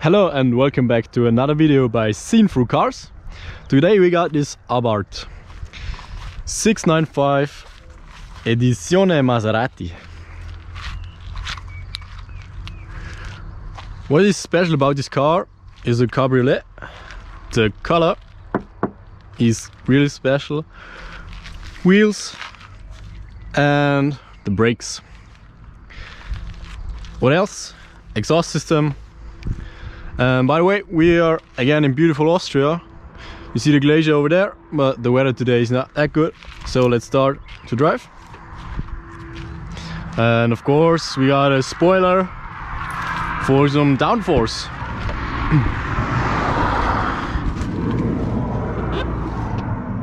Hello and welcome back to another video by Seen Through Cars. Today we got this Abarth 695 Edizione Maserati. What is special about this car is a cabriolet. The color is really special. Wheels and the brakes. What else? Exhaust system. By the way, we are again in beautiful Austria. You see the glacier over there, but the weather today is not that good. So let's start to drive. And of course we got a spoiler for some downforce.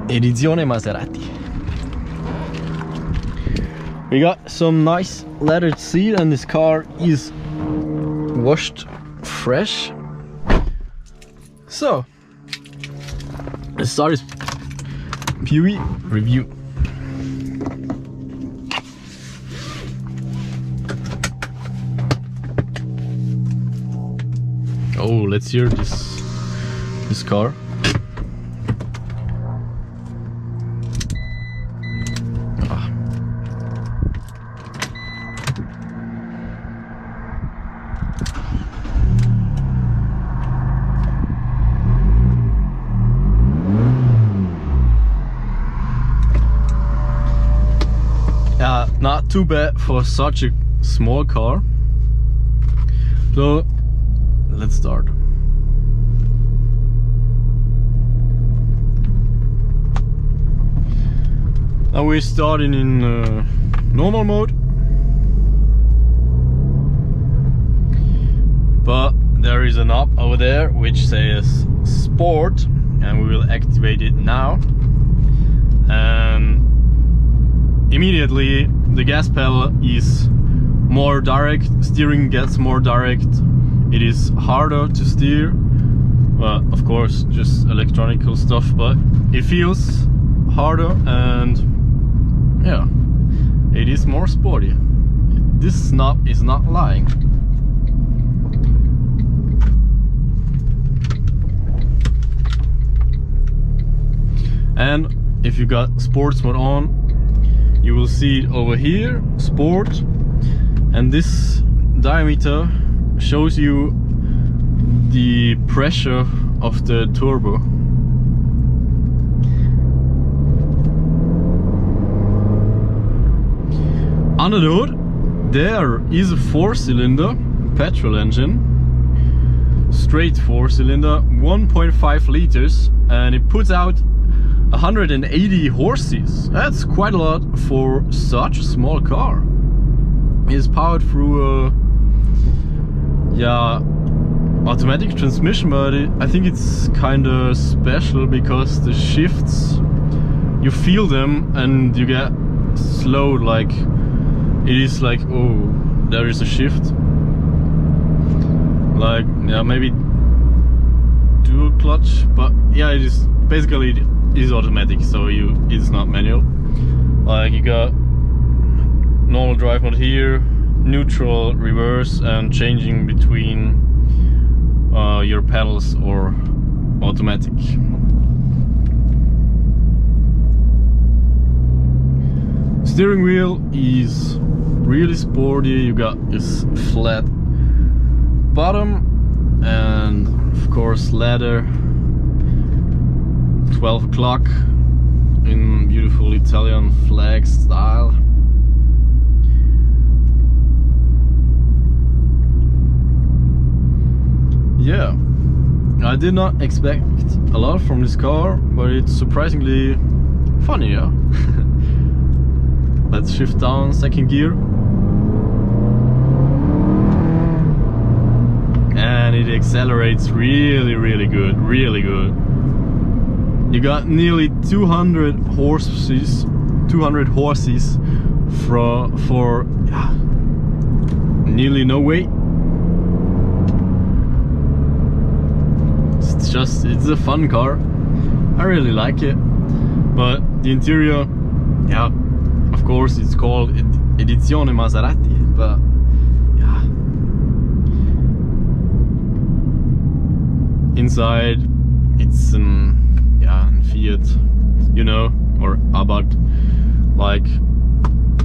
Edizione Maserati. We got some nice leather seat and this car is washed fresh. So let's start this POV review. Oh, let's hear this car. Not too bad for such a small car. So let's start. Now we're starting in normal mode, but there is a knob over there which says sport and we will activate it now. And immediately the gas pedal is more direct, steering gets more direct, it is harder to steer. Well, of course, just electronical stuff, but it feels harder and yeah, it is more sporty. This knob is not lying. And if you got sports mode on, you will see it over here, sport, and this diameter shows you the pressure of the turbo. Under the hood there is a 4-cylinder petrol engine, straight 4-cylinder, 1.5 liters, and it puts out 180 horses. That's quite a lot for such a small car. It's powered through a automatic transmission, but I think it's kind of special because the shifts, you feel them and you get slowed, like it is like, oh, there is a shift, like yeah, maybe dual clutch, but yeah, it is basically is automatic, so it's not manual. Like you got normal drive mode here, neutral, reverse, and changing between your pedals or automatic. Steering wheel is really sporty. You got this flat bottom and of course leather. 12 o'clock in beautiful Italian flag style. Yeah, I did not expect a lot from this car, but it's surprisingly funny, yeah. Let's shift down second gear. And it accelerates really good, really good. You got nearly 200 horses for nearly no weight. It's a fun car. I really like it. But the interior, yeah, of course it's called Edizione Maserati, but yeah, inside it's yeah, Fiat, you know, or Abarth, like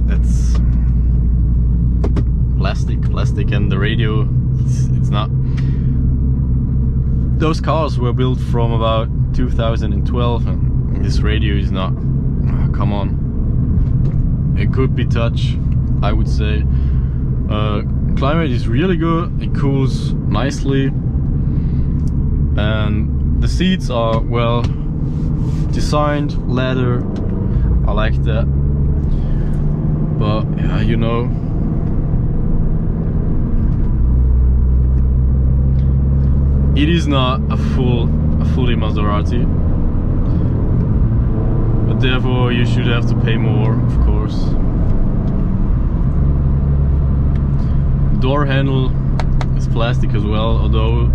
that's plastic, and the radio, it's not. Those cars were built from about 2012, and this radio is not. Come on, it could be touch, I would say. Climate is really good, it cools nicely, and the seats are well designed, leather, I like that. But yeah, you know, it is not a fully Maserati, but therefore you should have to pay more, of course. Door handle is plastic as well, although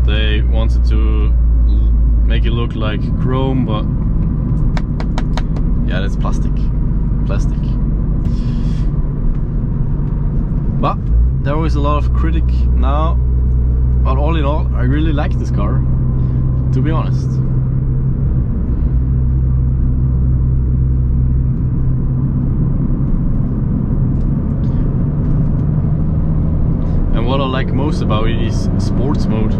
they wanted to make it look like chrome, but yeah, that's plastic. But there was a lot of critic now, but all in all, I really like this car, to be honest. And what I like most about it is sports mode.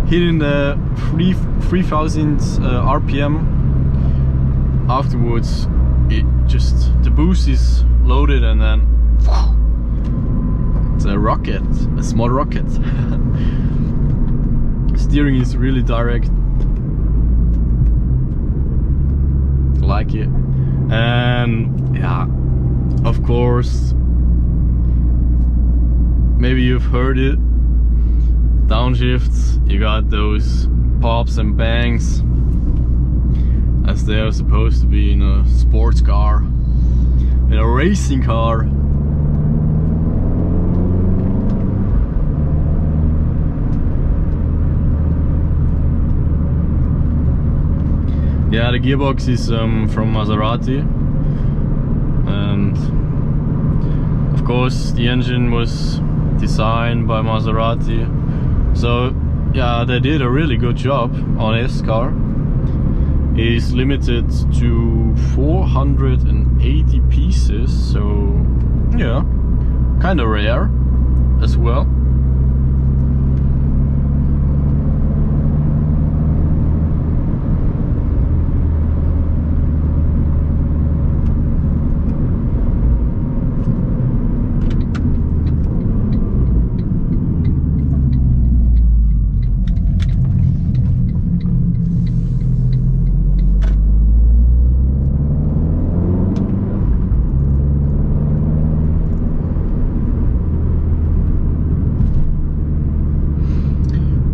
Hitting the 3000 RPM, afterwards it just, the boost is loaded, and then it's a rocket, a small rocket. Steering is really direct, like it. And yeah, of course, maybe you've heard it, downshifts, you got those pops and bangs as they are supposed to be in a sports car, in a racing car. Yeah, the gearbox is from Maserati, and of course the engine was designed by Maserati. So yeah, they did a really good job on this car. It's limited to 480 pieces, so yeah, kind of rare as well.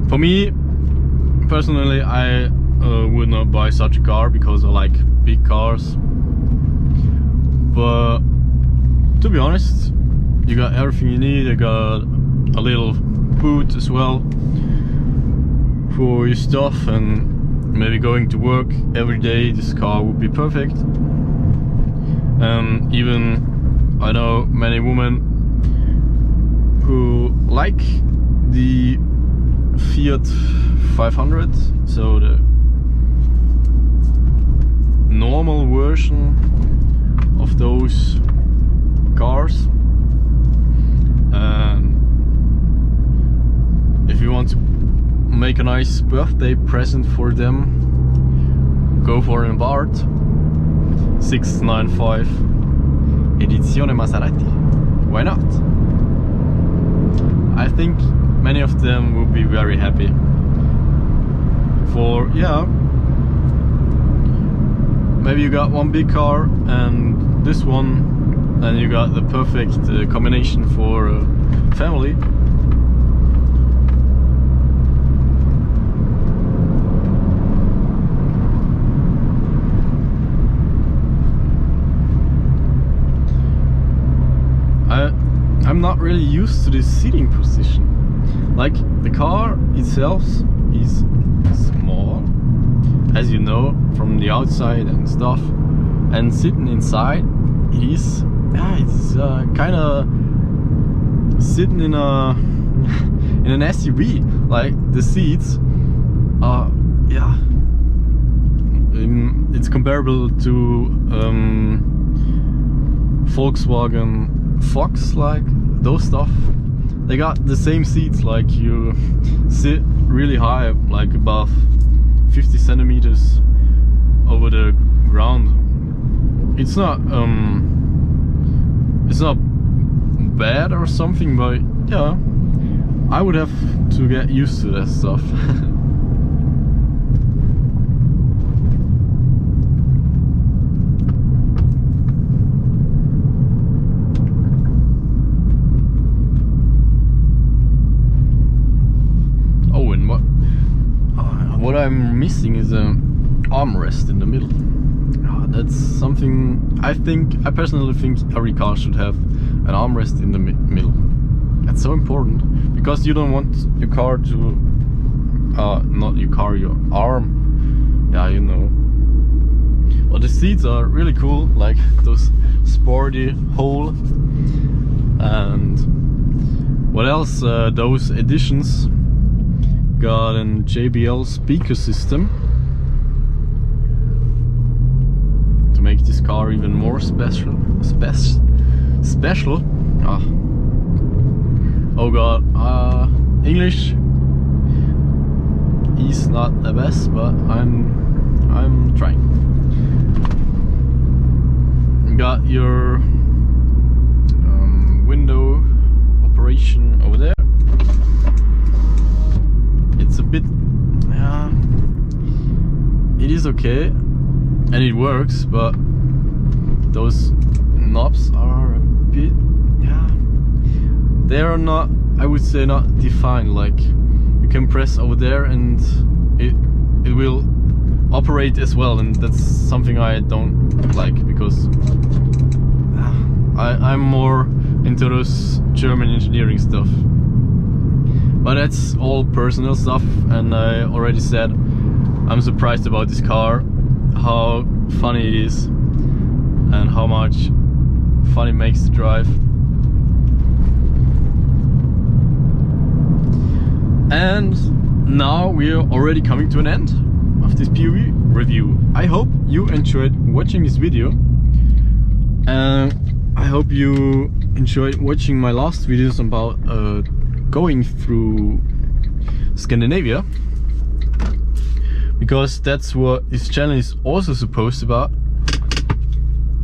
For me, personally, I would not buy such a car because I like big cars. But to be honest, you got everything you need. You got a little boot as well for your stuff, and maybe going to work every day, this car would be perfect. And even I know many women who like the Fiat 500, so the normal version of those cars. And if you want to make a nice birthday present for them, go for an Abarth 695 Edizione Maserati. Why not? I think many of them will be very happy. For yeah, maybe you got one big car and this one, and you got the perfect combination for a family. I'm not really used to this seating position. Like, the car itself is small, as you know, from the outside and stuff, and sitting inside it is, yeah, it's kind of sitting in a in an SUV. Like the seats are, yeah, it's comparable to Volkswagen Fox, like those stuff. They got the same seats, like you sit really high, like above 50 centimeters over the ground. It's not bad or something, but yeah, I would have to get used to that stuff. Oh, and what I'm missing is an armrest in the middle. That's something I personally think every car should have, an armrest in the middle. That's so important, because you don't want your car to, not your car, your arm. Yeah, you know. Well, the seats are really cool, like those sporty hole. And what else? Those editions got an JBL speaker system to make this car even more special. Oh god, English is not the best, but I'm trying. Got your window operation over there. It's a bit, yeah, it is okay and it works, but those knobs are a bit, yeah, they are not, I would say, not defined. Like you can press over there and it will operate as well, and that's something I don't like, because I'm more into those German engineering stuff. But that's all personal stuff, and I already said I'm surprised about this car, how funny it is and how much fun it makes to drive. And now we are already coming to an end of this POV review. I hope you enjoyed watching this video, and I hope you enjoyed watching my last videos about going through Scandinavia, because that's what this channel is also supposed about.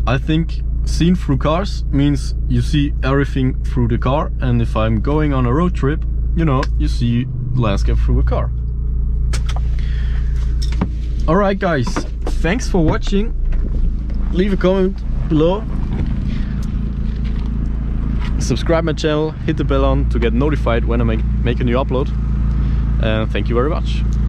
I think seen through cars means you see everything through the car, and if I'm going on a road trip, you know, you see the landscape through a car. Alright guys, thanks for watching. Leave a comment below. Subscribe my channel, hit the bell on to get notified when I make a new upload. And thank you very much.